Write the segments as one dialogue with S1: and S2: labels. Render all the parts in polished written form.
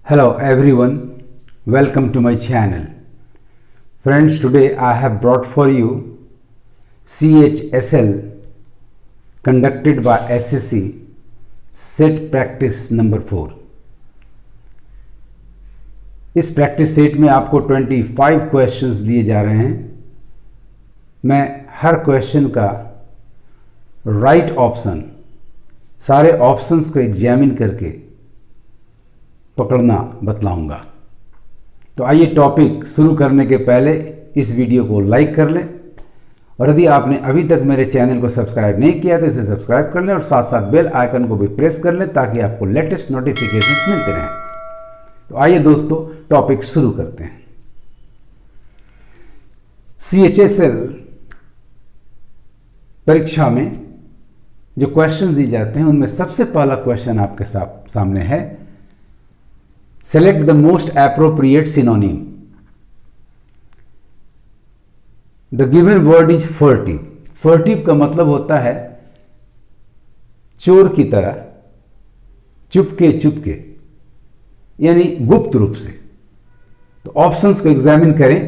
S1: Hello everyone, welcome to my channel. Friends, today I have brought for you CHSL conducted by SSC set practice number 4। इस practice set में आपको 25 questions दिए जा रहे हैं। मैं हर क्वेश्चन का राइट ऑप्शन, सारे ऑप्शंस को एग्जामिन करके पकड़ना बतलाऊंगा। तो आइए टॉपिक शुरू करने के पहले इस वीडियो को लाइक कर लें और यदि आपने अभी तक मेरे चैनल को सब्सक्राइब नहीं किया तो इसे सब्सक्राइब कर लें और साथ साथ बेल आइकन को भी प्रेस कर लें ताकि आपको लेटेस्ट नोटिफिकेशंस मिलते रहें। तो आइए दोस्तों टॉपिक शुरू करते हैं। CHSL परीक्षा में जो क्वेश्चन दिए जाते हैं उनमें सबसे पहला क्वेश्चन आपके सामने है, select the most appropriate synonym. The given word is furtive. Furtive का मतलब होता है चोर की तरह, चुपके चुपके, यानी गुप्त रूप से। तो ऑप्शंस को एग्जामिन करें।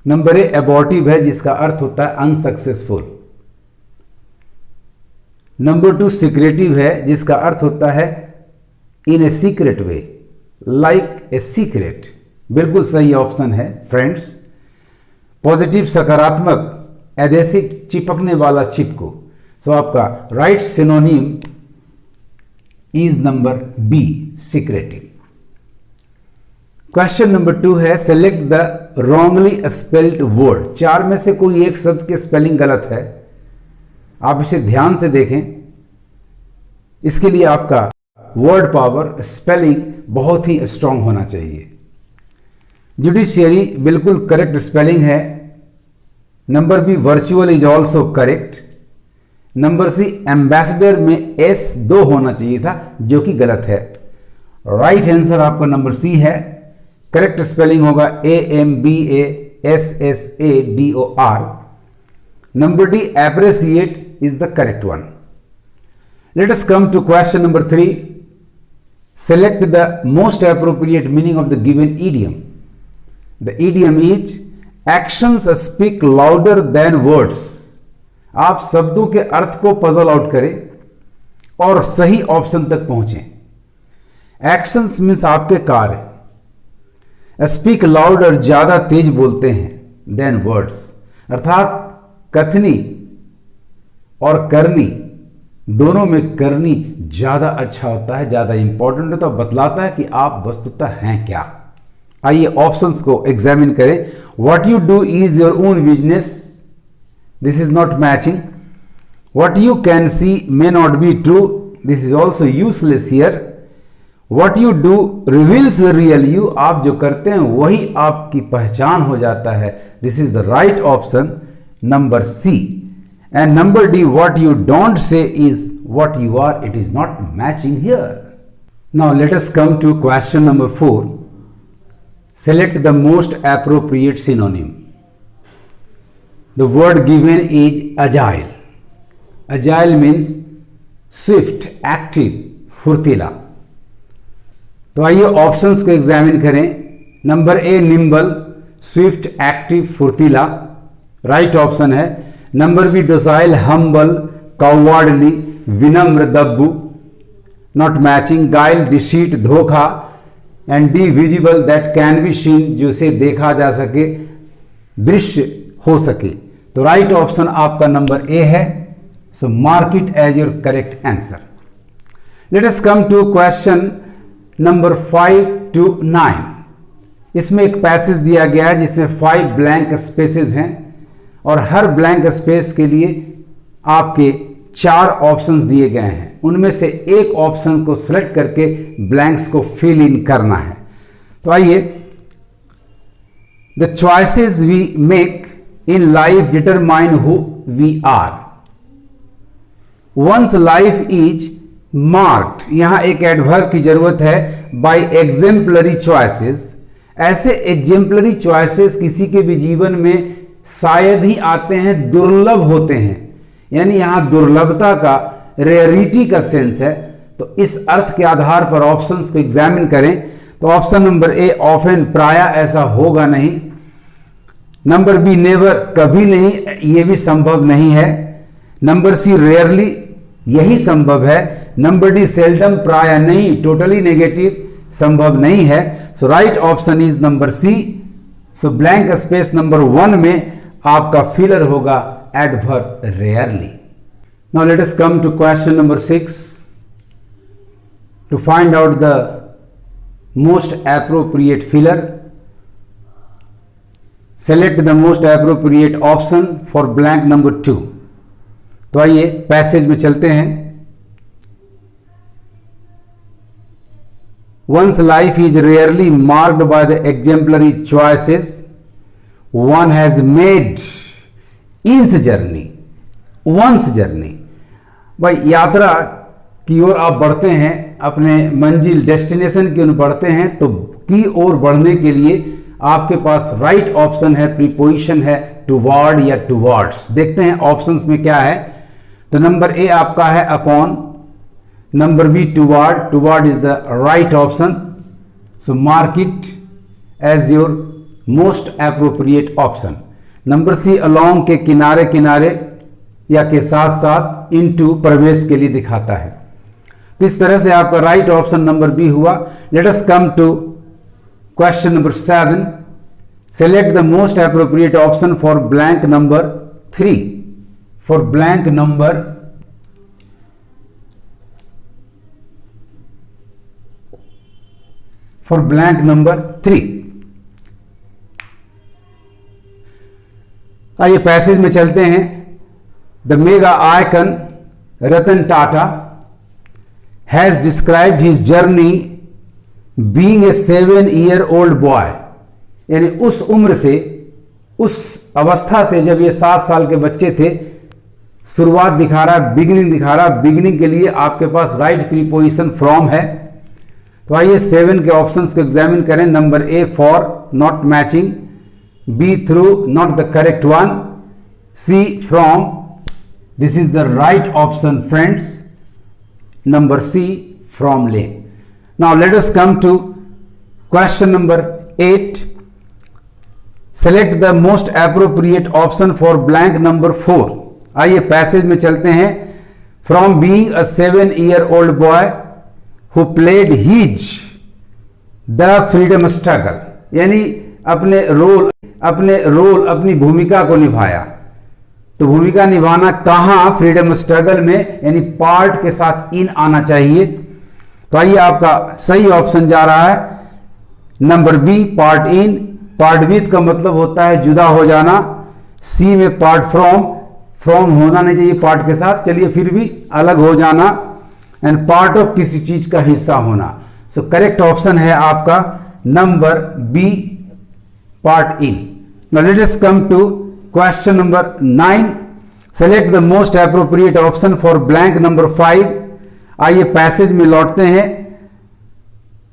S1: नंबर ए एबॉर्टिव है जिसका अर्थ होता है अनसक्सेसफुल। नंबर 2 सीक्रेटिव है जिसका अर्थ होता है in a secret way, like a secret. बिल्कुल सही ऑप्शन है फ्रेंड्स। पॉजिटिव सकारात्मक, एडेसिव चिपकने वाला चिपको। सो आपका right synonym is number B, secretive. Question number 2 है, select the wrongly spelled word. 4 में से कोई एक शब्द के स्पेलिंग गलत है, आप इसे ध्यान से देखें। इसके लिए आपका वर्ड पावर, स्पेलिंग बहुत ही स्ट्रांग होना चाहिए। जुडिशियरी बिल्कुल करेक्ट स्पेलिंग है। Number B virtual is also correct. Number C ambassador में S2 होना चाहिए था जो कि गलत है। राइट आंसर आपका नंबर सी है। करेक्ट स्पेलिंग होगा AMBASSADOR। Number D appreciate is the correct one. Let us come to question number 3. Select the most appropriate meaning of the given idiom. The idiom is actions speak louder than words. आप शब्दों के अर्थ को puzzle out करें और सही option तक पहुंचें। Actions means आपके कार्य, स्पीक लाउडर ज्यादा तेज बोलते हैं, देन वर्ड्स, अर्थात कथनी और करनी दोनों में करनी ज्यादा अच्छा होता है, ज्यादा इंपॉर्टेंट होता है, बतलाता है कि आप वस्तुतः हैं क्या। आइए ऑप्शंस को एग्जामिन करें। What you do is your own business, this is not matching. What you can see may not be true, this is also useless here. What you do reveals the real you, आप जो करते हैं वही आपकी पहचान हो जाता है, this is the right option, number C. And number D, what you don't say is what you are. It is not matching here. Now let us come to question number 4. Select the most appropriate synonym. The word given is agile. Agile means swift, active, फुर्तीला। तो आइए options को examine करें। Number A nimble, swift, active, फुर्तीला, right option है। Number B docile, humble, cowardly, विनम्र, दब्बू, not matching. Guile, deceit, धोखा। And D visible, that can be seen, जो से देखा जा सके, दृश्य हो सके। तो राइट ऑप्शन आपका नंबर ए है। So mark it as your correct answer. Let us come to question number 5 to 9। इसमें एक पैसेज दिया गया है जिसमें 5 ब्लैंक स्पेसेस हैं और हर ब्लैंक स्पेस के लिए आपके 4 ऑप्शंस दिए गए हैं। उनमें से एक ऑप्शन को सिलेक्ट करके ब्लैंक्स को फिल इन करना है। तो आइए, the choices we make in life determine who we are. Once life is marked, यहां एक एडवर्ब की जरूरत है, बाय एग्जेम्पलरी चॉइसेस। ऐसे एग्जेम्पलरी चॉइसेस किसी के भी जीवन में शायद ही आते हैं, दुर्लभ होते हैं, यानी यहां दुर्लभता का, रेयरिटी का सेंस है। तो इस अर्थ के आधार पर ऑप्शंस को एग्जामिन करें तो ऑप्शन नंबर ए ऑफन प्राय ऐसा होगा नहीं। नंबर बी नेवर कभी नहीं, यह भी संभव नहीं है। नंबर सी रेयरली, यही संभव है। नंबर डी सेल्डम प्राय नहीं, टोटली नेगेटिव, संभव नहीं है। So right option is number C. So blank space number 1 में आपका फिलर होगा adverb rarely. Now let us come to question number 6 to find out the most appropriate filler. Select the most appropriate option for blank number 2। तो आइए passage में चलते हैं। One's life is rarely marked by the exemplary choices one has made in journey. One's journey, भाई यात्रा की ओर आप बढ़ते हैं, अपने मंजिल डेस्टिनेशन की ओर बढ़ते हैं, तो की ओर बढ़ने के लिए आपके पास राइट ऑप्शन है, प्रीपोजिशन है टुवर्ड या टुवर्ड्स। देखते हैं ऑप्शंस में क्या है। तो नंबर ए आपका है upon, number B toward, toward is the right option. So mark it as your most appropriate option. Number C along के किनारे किनारे या के साथ साथ, इनटू प्रवेश के लिए दिखाता है। तो इस तरह से आपका राइट ऑप्शन नंबर बी हुआ। Let us come to question number 7। Select the most appropriate option for blank number 3। For blank number for blank number 3। आइए पैसेज में चलते हैं। The mega icon Ratan Tata has described his journey being a 7-year-old boy. यानी उस उम्र से, उस अवस्था से जब ये 7 साल के बच्चे थे, शुरुआत दिखा रहा है, बिगिनिंग दिखा रहा है। बिगिनिंग के लिए आपके पास राइट प्रीपोजिशन फ्रॉम है। तो आइए 7 के ऑप्शंस को एग्जामिन करें। Number A for, not matching. B through, not the correct one. C from, this is the right option friends. Number C from ले। Now let us come to question number 8। Select the most appropriate option for blank number 4। आइए passage में चलते हैं। From being a 7-year-old boy who played his the freedom struggle, यानी अपने role अपनी भूमिका को निभाया। तो भूमिका निभाना कहां? फ्रीडम स्ट्रगल में, यानी पार्ट के साथ इन आना चाहिए। तो आइए आपका सही ऑप्शन जा रहा है number B part in. Part with का मतलब होता है जुदा हो जाना। सी में पार्ट फ्रॉम होना नहीं चाहिए पार्ट के साथ, चलिए फिर भी अलग हो जाना। एंड पार्ट ऑफ किसी चीज का हिस्सा होना। सो करेक्ट ऑप्शन है आपका number B part in. Now let us come to question number 9। Select the most appropriate option for blank number 5। आइए पैसेज में लौटते हैं।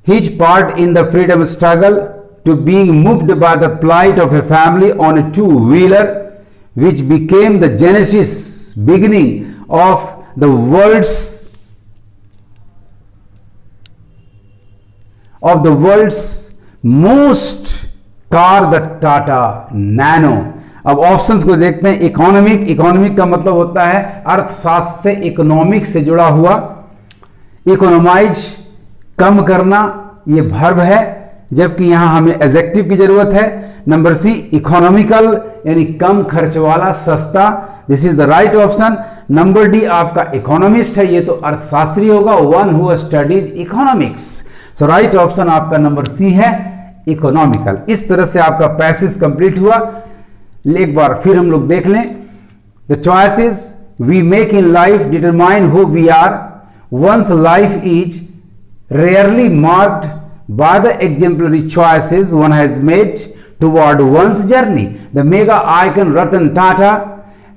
S1: His part in the freedom struggle to being moved by the plight of a family on a 2-wheeler which became the genesis beginning of the world's most car, the Tata Nano. अब options को देखते हैं। Economic का मतलब होता है अर्थशास्त्र से, इकोनॉमिक से जुड़ा हुआ। इकोनोमाइज कम करना, ये वर्ब है, जबकि यहां हमें एडजेक्टिव की जरूरत है। नंबर सी इकोनॉमिकल, यानी कम खर्च वाला, सस्ता। This is the right option. Number D आपका इकोनॉमिस्ट है, ये तो अर्थशास्त्री होगा, one who studies economics. So right option आपका नंबर सी है, इकोनॉमिकल। इस तरह से आपका पैसेज कंप्लीट हुआ। एक बार फिर हम लोग देख लें। The choices we make in life determine who we are. Once life is rarely marked by the exemplary choices one has made toward one's journey. The mega icon Ratan Tata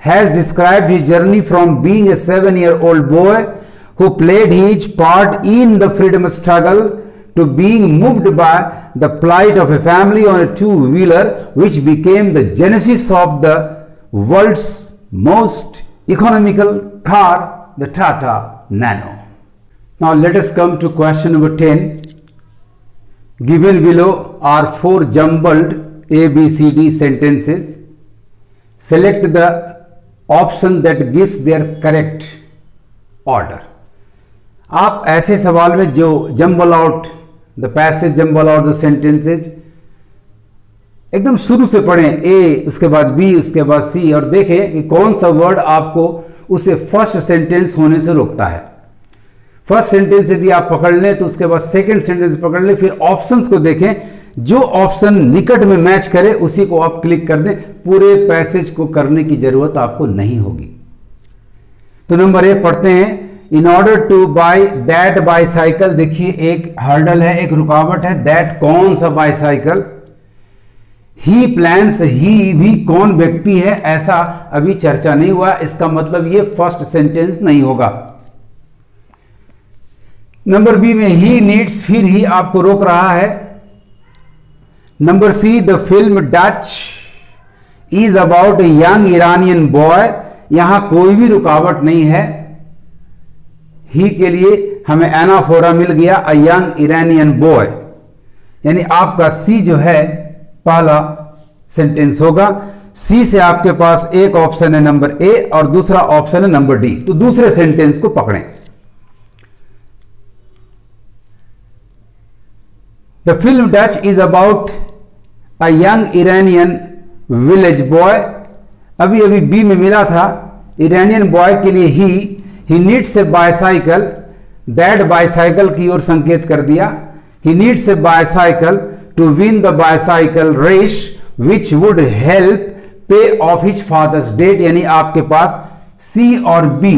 S1: has described his journey from being a 7-year-old boy who played his part in the freedom struggle to being moved by the plight of a family on a 2-wheeler which became the genesis of the world's most economical car, the Tata Nano. Now let us come to question number 10. given below are 4 jumbled A, B, C, D sentences. Select the option that gives their correct order. आप ऐसे सवाल में जो jumble out the passage, jumble out the sentences एकदम शुरू से पढ़ें, ए उसके बाद बी उसके बाद सी, और देखें कि कौन सा वर्ड आपको उसे फर्स्ट सेंटेंस होने से रोकता है। फर्स्ट सेंटेंस यदि आप पकड़ लें तो उसके बाद सेकंड सेंटेंस पकड़ लें, फिर ऑप्शंस को देखें, जो ऑप्शन निकट में मैच करे उसी को आप क्लिक कर दें, पूरे पैसेज को करने की जरूरत आपको नहीं होगी। तो नंबर ए पढ़ते हैं, in order to buy that bicycle. देखिए एक हर्डल है, एक रुकावट है, दैट कौन सा बाईसाइकिल, ही प्लान्स, ही भी कौन व्यक्ति है, ऐसा अभी चर्चा नहीं हुआ, इसका मतलब ये फर्स्ट सेंटेंस नहीं होगा। नंबर बी में ही नीड्स, फिर ही आपको रोक रहा है। Number C, the film Dutch is about a young Iranian boy, यहां कोई भी रुकावट नहीं है, ही के लिए हमें एनाफोरा मिल गया, अ यंग ईरानियन बॉय, यानी आपका सी जो है पहला सेंटेंस होगा। सी से आपके पास एक ऑप्शन है नंबर ए और दूसरा ऑप्शन है नंबर डी, तो दूसरे सेंटेंस को पकड़ें। The film Dutch is about a young Iranian village boy, अभी अभी बी में मिला था, इरानियन बॉय के लिए he needs a bicycle, that bicycle की ओर संकेत कर दिया, he needs a bicycle to win the bicycle race which would help pay off his father's debt, यानी आपके पास सी और बी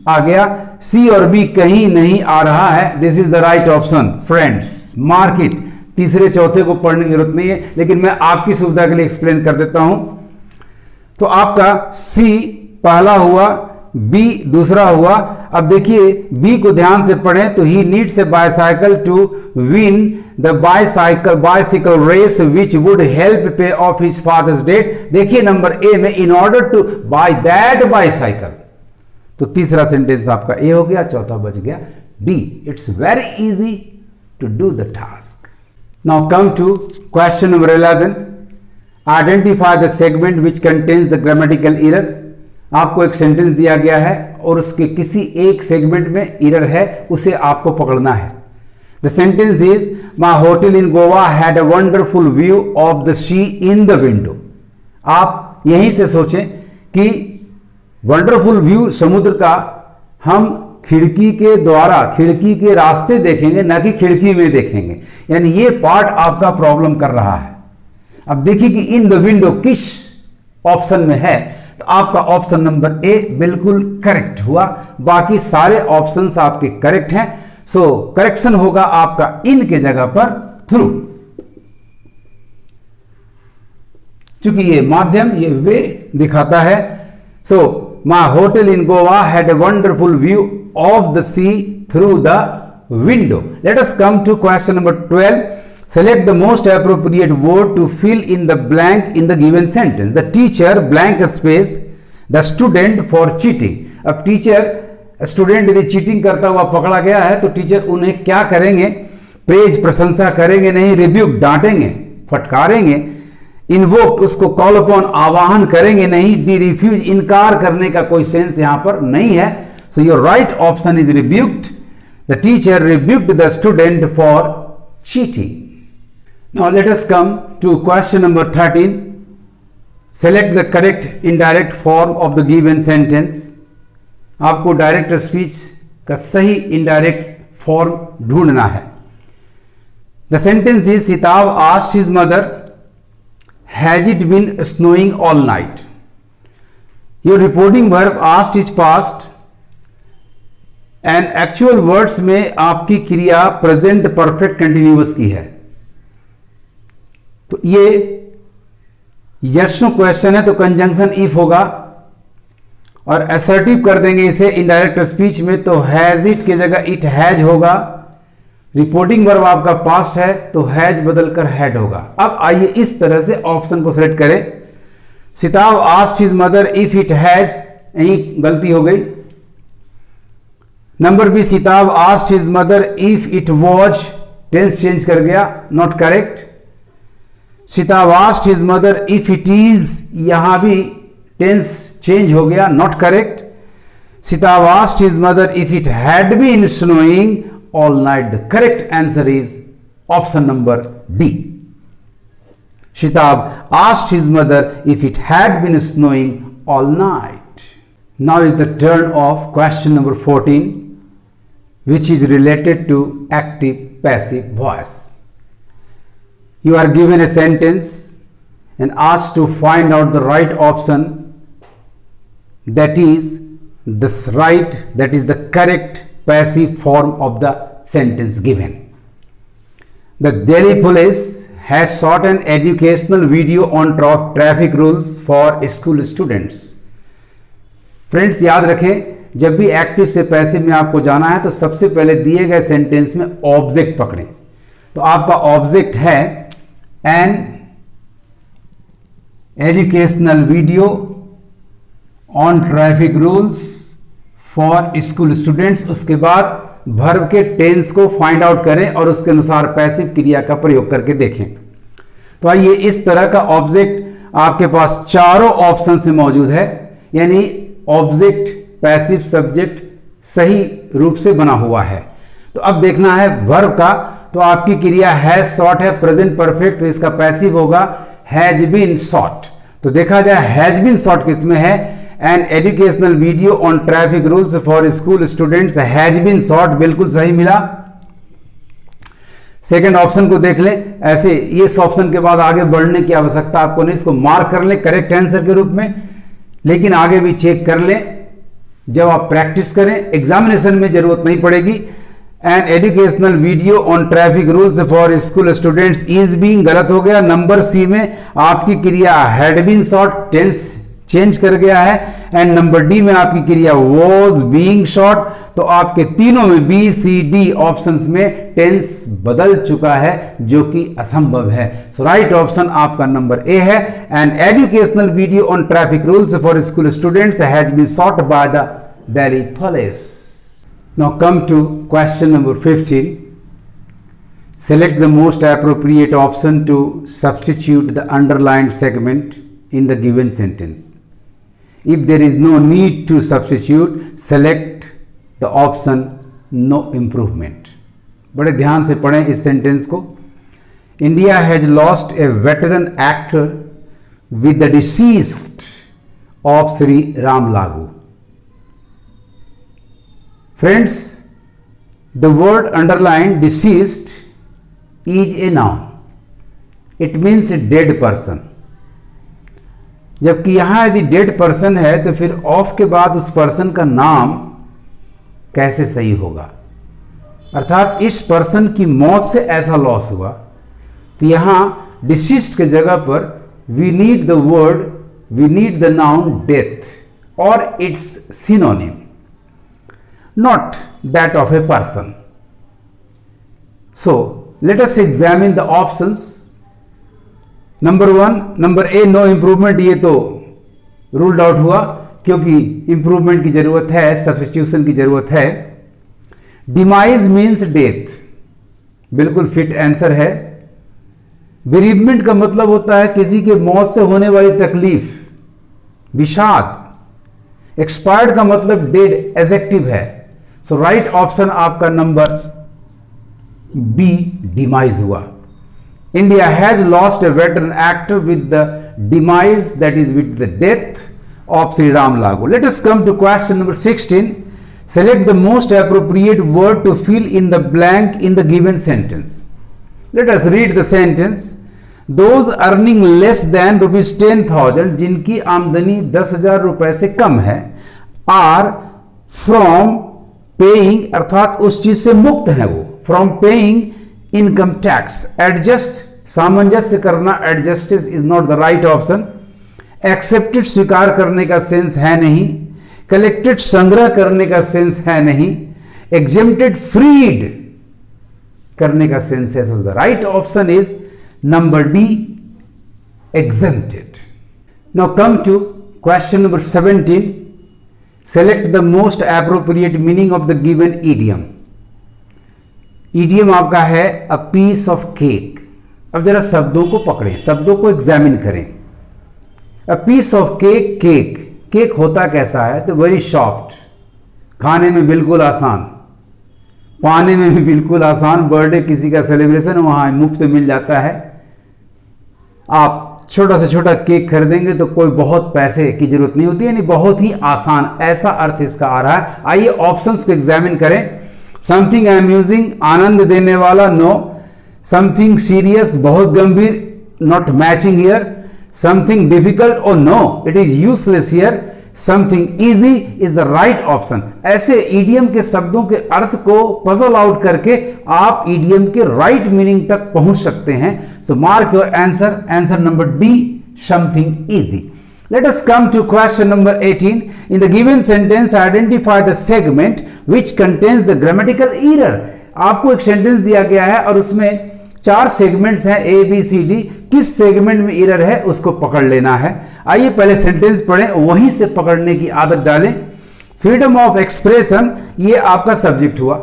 S1: आ गया, सी और बी कहीं नहीं आ रहा है, this is the right option friends, mark it. तीसरे चौथे को पढ़ने की जरूरत नहीं है, लेकिन मैं आपकी सुविधा के लिए एक्सप्लेन कर देता हूं। तो आपका सी पहला हुआ, बी दूसरा हुआ। अब देखिए बी को ध्यान से पढ़ें तो he needs a bicycle to win the bicycle race which would help pay off his father's debt. देखिए नंबर ए में in order to buy that bicycle, तो तीसरा सेंटेंस आपका ए हो गया, चौथा बच गया D. It's very easy to do the task. Now come to question number 11, identify the segment which contains the grammatical error. आपको एक सेंटेंस दिया गया है और उसके किसी एक सेगमेंट में एरर है, उसे आपको पकड़ना है। The sentence is my hotel in Goa had a wonderful view of the sea in the window. आप यहीं से सोचें कि वंडरफुल व्यू समुद्र का हम खिड़की के द्वारा, खिड़की के रास्ते देखेंगे, ना कि खिड़की में देखेंगे, यानी ये पार्ट आपका प्रॉब्लम कर रहा है। अब देखिए कि इन द विंडो किस ऑप्शन में है, तो आपका ऑप्शन नंबर ए बिल्कुल करेक्ट हुआ, बाकी सारे ऑप्शंस आपके करेक्ट हैं। सो करेक्शन होगा आपका इन के जगह पर थ्रू, चूंकि ये माध्यम, ये वे दिखाता है। So my hotel in Goa had a wonderful view of the sea through the window. Let us come to question number 12. Select the most appropriate word to fill in the blank in the given sentence. The teacher blank space the student for cheating. अब teacher student यदि cheating करता हुआ पकड़ा गया है तो teacher उन्हें क्या करेंगे? प्रेज प्रशंसा करेंगे नहीं, रिब्यूक डांटेंगे, फटकारेंगे, इन्वोक उसको कॉल अपॉन आवाहन करेंगे नहीं, डी रिफ्यूज इनकार करने का कोई सेंस यहां पर नहीं है। So your right option is rebuked. The teacher rebuked the student for cheating. Now let us come to question number 13. Select the correct indirect form of the given sentence. आपको direct speech का सही indirect form ढूंढना है। The sentence is Sitab asked his mother, has it been snowing all night? Your reporting verb asked is past and actual words में आपकी क्रिया present perfect continuous की है। तो ये यस नो क्वेश्चन है तो कंजंक्शन इफ होगा और असर्टिव कर देंगे इसे इनडायरेक्ट स्पीच में तो हैज इट की जगह इट हैज होगा। रिपोर्टिंग वर्ब आपका पास्ट है तो हैज बदलकर हैड होगा। अब आइए इस तरह से ऑप्शन को सिलेक्ट करें। Sitab asked his mother if it has, यही गलती हो गई। Number B, Sitab asked his mother if it was tense change कर गया, not correct. Sitab asked his mother if it is, यहां भी टेंस चेंज हो गया, not correct. Sitab asked his mother if it had been snowing all night, the correct answer is option number D. Shitab asked his mother if it had been snowing all night. Now is the turn of question number 14, which is related to active passive voice. You are given a sentence and asked to find out the right option, that is the correct passive form of the sentence given. The Delhi police has shot an educational video on traffic rules for school students. Friends याद रखें, जब भी active से passive में आपको जाना है तो सबसे पहले दिए गए सेंटेंस में ऑब्जेक्ट पकड़ें। तो आपका ऑब्जेक्ट है an educational video on traffic rules for school students. उसके बाद वर्ब के टेंस को फाइंड आउट करें और उसके अनुसार पैसिव क्रिया का प्रयोग करके देखें। तो आइए, इस तरह का ऑब्जेक्ट आपके पास चारों ऑप्शन से मौजूद है, यानी ऑब्जेक्ट पैसिव सब्जेक्ट सही रूप से बना हुआ है। तो अब देखना है वर्ब का। तो आपकी क्रिया हैज शॉट है, प्रेजेंट परफेक्ट, तो इसका पैसिव होगा हैज बीन शॉट। तो देखा जाए हैज बीन शॉट किसमें है, an educational video on traffic rules for school students has been shot, बिल्कुल सही मिला। सेकंड ऑप्शन को देख लें। ऐसे इस ऑप्शन के बाद आगे बढ़ने की आवश्यकता आपको नहीं, इसको मार्क कर लें करेक्ट आंसर के रूप में, लेकिन आगे भी चेक कर लें जब आप प्रैक्टिस करें, एग्जामिनेशन में जरूरत नहीं पड़ेगी। An educational video on traffic rules for school students is being गलत हो गया। नंबर सी में आपकी क्रिया had been shot, tense change कर गया है। एंड नंबर डी में आपकी क्रिया वॉज बीइंग शॉट। तो आपके तीनों में बी सी डी ऑप्शंस में टेंस बदल चुका है, जो कि असंभव है। सो राइट ऑप्शन आपका नंबर ए है। An educational video on traffic rules for school students has been shot by the Delhi police. Now come to question number 15. Select the most appropriate option to substitute the underlined segment in the given sentence. If there is no need to substitute, select the option no improvement. बड़े ध्यान से पढ़ें इस sentence को। India has lost a veteran actor with the deceased of Sri Ram Lagu. Friends, the word underlined deceased is a noun. It means a dead person. जबकि यहां यदि dead person है तो फिर ऑफ के बाद उस पर्सन का नाम कैसे सही होगा, अर्थात इस पर्सन की मौत से ऐसा लॉस हुआ, तो यहां डिसीज्ड के जगह पर we need the noun death और its synonym, not that of a person. So let us examine the options. Number 1, number A no improvement, ये तो रूल्ड आउट हुआ क्योंकि इंप्रूवमेंट की जरूरत है, सब्स्टिट्यूशन की जरूरत है. डिमाइज मीन्स डेथ, बिल्कुल फिट आंसर है. बेरीवमेंट का मतलब होता है किसी के मौत से होने वाली तकलीफ, विषाद. एक्सपायर्ड का मतलब डेड, एडजेक्टिव है. सो राइट ऑप्शन आपका नंबर बी डिमाइज हुआ. India has lost a veteran actor with the demise, that is with the death of Sri Ram Lagu. Let us come to question number 16. Select the most appropriate word to fill in the blank in the given sentence. Let us read the sentence. Those earning less than rupees 10,000, जिनकी आमदनी 10,000 रुपए से कम है, are from paying, अर्थात उस चीज से मुक्त है वो, from paying income tax. Adjust, सामंजस्य करना, adjusts is not the right option. Accepted, स्वीकार करने का सेंस है नहीं. कलेक्टेड, संग्रह करने का सेंस है नहीं. एग्जेम्प्टेड, फ्रीड करने का सेंस है. So the right option is number D, exempted. Now come to question number 17. Select the most appropriate meaning of the given idiom. Idiom आपका है अ पीस ऑफ केक। अब जरा शब्दों को पकड़ें, शब्दों को एग्जामिन करें। A piece of cake, cake, cake होता कैसा है? तो वेरी सॉफ्ट, खाने में बिल्कुल आसान, पाने में भी बिल्कुल आसान। बर्थडे किसी का सेलिब्रेशन वहां मुफ्त मिल जाता है। आप छोटा से छोटा केक खरीदेंगे तो कोई बहुत पैसे की जरूरत नहीं होती, यानी बहुत ही आसान, ऐसा अर्थ इसका आ रहा है। आइए ऑप्शंस को एग्जामिन करें। समथिंग अम्यूजिंग, आनंद देने वाला, नो। समथिंग सीरियस, बहुत गंभीर, not matching here. Something difficult, और no, it is useless here. Something easy is the right option. ऐसे ईडियम के शब्दों के अर्थ को पजल आउट करके आप ईडियम के राइट मीनिंग तक पहुंच सकते हैं। So mark your answer, answer number D, something easy. Let us come to question number 18. In the given sentence, identify the segment which contains the grammatical error. आपको एक sentence दिया गया है और उसमें 4 सेगमेंट्स हैं, ए बी सी डी। किस segment में एरर है उसको पकड़ लेना है। आइए पहले सेंटेंस पढ़ें, वहीं से पकड़ने की आदत डालें। फ्रीडम ऑफ एक्सप्रेशन, ये आपका सब्जेक्ट हुआ।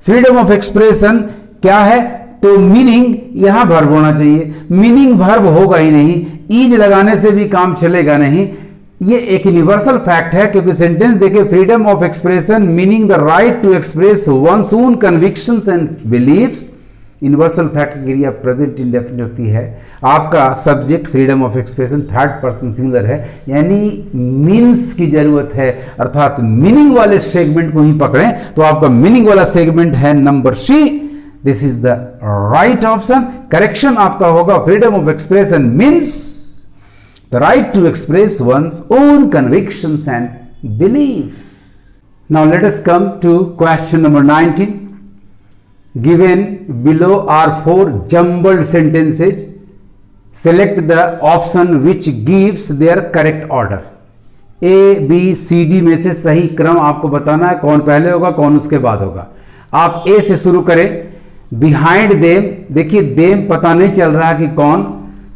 S1: फ्रीडम ऑफ एक्सप्रेशन क्या है? तो मीनिंग यहां वर्ब होना चाहिए, मीनिंग वर्ब होगा ही नहीं, ईज लगाने से भी काम चलेगा नहीं। ये एक यूनिवर्सल फैक्ट है, क्योंकि सेंटेंस देखिए, freedom of expression meaning the right to express one's own convictions and believes. Universal fact की क्रिया प्रेजेंट इंडेफिनिट होती है। आपका subject freedom of expression third person singular है, यानी मीन्स की जरूरत है, अर्थात मीनिंग वाले सेगमेंट को ही पकड़ें। तो आपका मीनिंग वाला सेगमेंट है number C, this is the right option. Correction आपका होगा, freedom of expression means the right to express one's own convictions and believes. Now let us come to question number 19. Given below are 4 jumbled sentences. Select the option which gives their correct order. A, B, C, D में से सही क्रम आपको बताना है, कौन पहले होगा कौन उसके बाद होगा। आप A से शुरू करें। Behind them, देखिए them पता नहीं चल रहा कि कौन,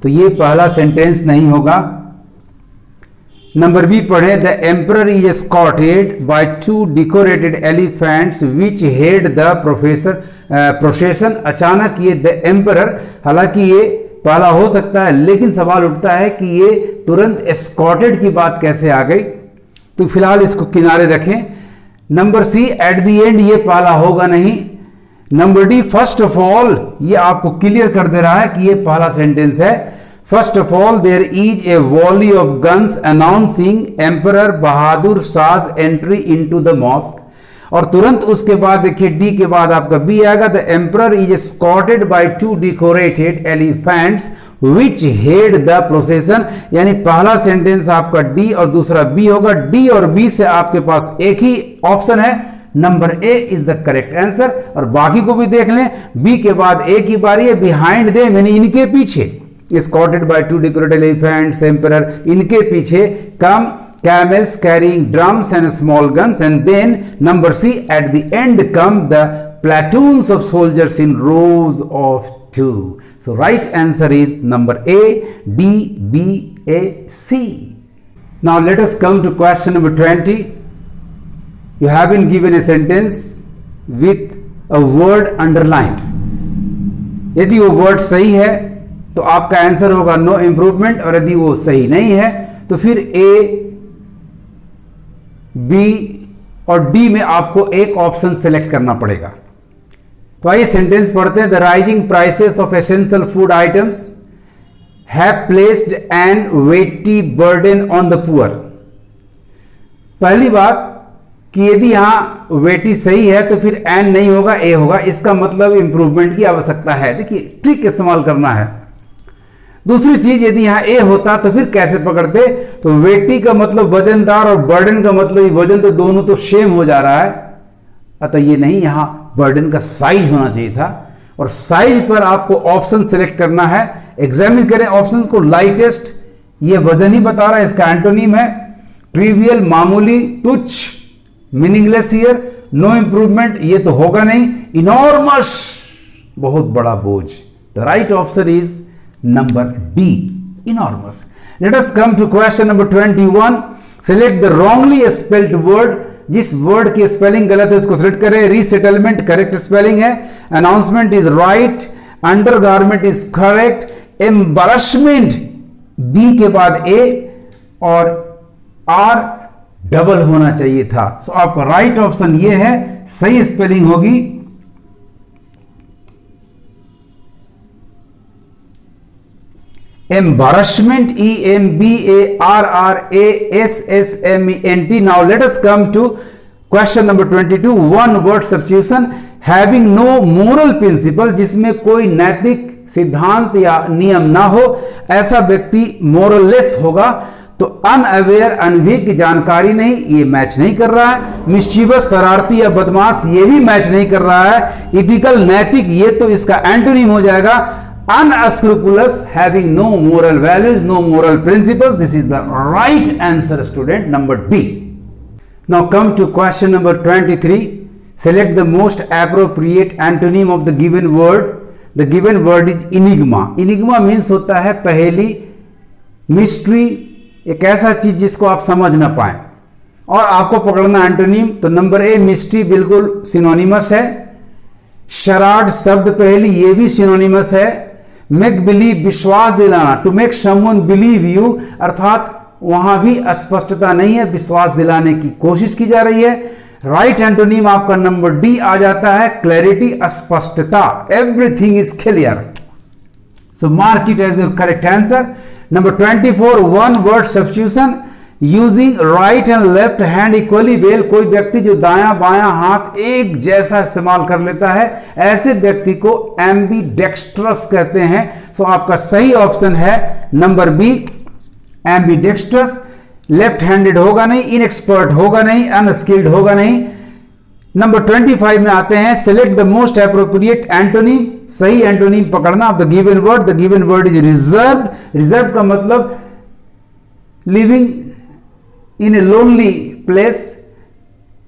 S1: तो ये पहला सेंटेंस नहीं होगा। नंबर बी पढ़े, the emperor is escorted by 2 decorated elephants which head the procession. अचानक ये द एम्परर, हालांकि ये पहला हो सकता है, लेकिन सवाल उठता है कि ये तुरंत एस्कॉर्टेड की बात कैसे आ गई, तो फिलहाल इसको किनारे रखें। Number C, at the end, ये पहला होगा नहीं। Number D, first of all, ये आपको क्लियर कर दे रहा है कि ये पहला सेंटेंस है। First of all, there is a volley of guns announcing Emperor Bahadur Shah's entry into the mosque. और तुरंत उसके बाद देखिए डी के बाद आपका बी आएगा, the emperor is escorted by 2 decorated elephants which head the procession. यानी पहला सेंटेंस आपका डी और दूसरा बी होगा। डी और बी से आपके पास एक ही ऑप्शन है, number A is the correct answer. और बाकी को भी देख लें, बी के बाद ए की बारी है, बिहाइंड दे यानी इनके पीछे, escorted by 2 decorated elephants, emperor, इनके पीछे come camels carrying drums and small guns, and then number C, at the end come the platoons of soldiers in rows of 2. So right answer is number A, D, B, A, C. Now let us come to question number 20. You have been given a sentence with a word underlined. यदि वो word सही है तो आपका answer होगा no improvement, और यदि वो सही नहीं है तो फिर ए, बी और डी में आपको एक ऑप्शन सेलेक्ट करना पड़ेगा। तो आइए सेंटेंस पढ़ते हैं। The rising prices of essential food items have placed an weighty burden on the poor. पहली बात कि यदि यहां वेटी सही है तो फिर एन नहीं होगा, ए होगा, इसका मतलब इंप्रूवमेंट की आवश्यकता है। देखिए ट्रिक इस्तेमाल करना है। दूसरी चीज, यदि यहां ए होता तो फिर कैसे पकड़ते, तो वेटी का मतलब वजनदार और बर्डन का मतलब वजन, तो दोनों तो सेम हो जा रहा है, अतः ये नहीं, यहां बर्डन का साइज होना चाहिए था। और साइज पर आपको ऑप्शन सेलेक्ट करना है। एग्जामिन करें ऑप्शंस को। लाइटेस्ट, ये वजन ही बता रहा है, इसका एंटोनिम है ट्रिवियल, मामूली, तुच्छ, मीनिंगलेस हियर, नो इंप्रूवमेंट, ये तो होगा नहीं। इनॉर्मस, बहुत बड़ा बोझ। The right option is number D, enormous. Let us come to question number 21. Select the wrongly spelled word जिस वर्ड की स्पेलिंग गलत है उसको सिलेक्ट करें। रीसेटलमेंट करेक्ट स्पेलिंग है, announcement is right, undergarment is correct, embarrassment B के बाद ए और आर डबल होना चाहिए था। सो आपका राइट ऑप्शन ये है, सही स्पेलिंग होगी embarrassment, embarrassment. Now let us come to question number 22, one word substitution. Having no moral principle, जिसमें कोई नैतिक सिद्धांत या नियम ना हो, ऐसा व्यक्ति मोरललेस होगा। तो अनअवेयर, अनभिज्ञ, जानकारी नहीं, ये मैच नहीं कर रहा है। मिस्चीवस, शरारती या बदमाश, ये भी मैच नहीं कर रहा है। इथिकल, नैतिक, ये तो इसका एंटोनिम हो जाएगा unscrupulous, having no moral values, no moral principles. This is the right answer, student, number D. Now come to question number 23. Select the most appropriate antonym of the given word. The given word is enigma. Enigma means होता है पहेली, mystery, एक ऐसा चीज जिसको आप समझ ना पाए और आपको पकड़ना एंटोनिम। तो नंबर ए मिस्ट्री बिल्कुल सिनोनिमस है। शराड शब्द पहेली, ये भी सिनोनिमस है। मेक बिलीव, विश्वास दिलाना, to make someone believe you, अर्थात वहां भी अस्पष्टता नहीं है, विश्वास दिलाने की कोशिश की जा रही है। राइट एंटोनिम आपका नंबर डी आ जाता है, क्लैरिटी, स्पष्टता, everything is clear. So mark it as a correct answer. Number 24, one word substitution using right and left hand equally well. कोई व्यक्ति जो दायां बायां हाथ एक जैसा इस्तेमाल कर लेता है, ऐसे व्यक्ति को एम्बीडेक्स्ट्रस कहते हैं। सो आपका सही ऑप्शन है number B, ambidextrous. Left handed होगा नहीं, इनएक्सपर्ट होगा नहीं, अनस्किल्ड होगा नहीं। नंबर 25 में आते हैं, select the most appropriate antonym. सही एंटोनिम पकड़ना of the given word. The given word is reserved. Reserved का मतलब living in a lonely place,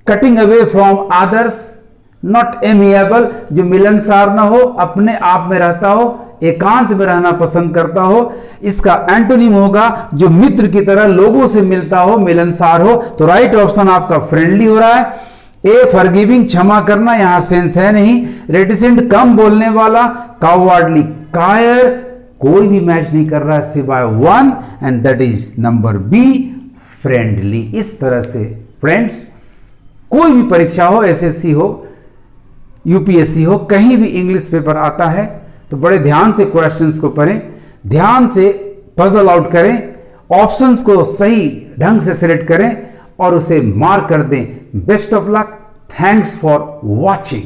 S1: cutting away from others, not amiable, जो मिलनसार ना हो, अपने आप में रहता हो, एकांत में रहना पसंद करता हो। इसका एंटोनिम होगा जो मित्र की तरह लोगों से मिलता हो, मिलनसार हो। तो राइट ऑप्शन आपका फ्रेंडली हो रहा है। ए फॉरगिविंग, क्षमा करना, यहां सेंस है नहीं। रेटिसेंट, कम बोलने वाला। कावर्डली, कायर, कोई भी मैच नहीं कर रहा है सिवाय one, and that is number B, friendly. इस तरह से फ्रेंड्स, कोई भी परीक्षा हो, एसएससी हो, यूपीएससी हो, कहीं भी इंग्लिश पेपर आता है तो बड़े ध्यान से क्वेश्चंस को पढ़ें, ध्यान से पजल आउट करें, ऑप्शंस को सही ढंग से सिलेक्ट करें और उसे मार्क कर दें। Best of luck, thanks for watching.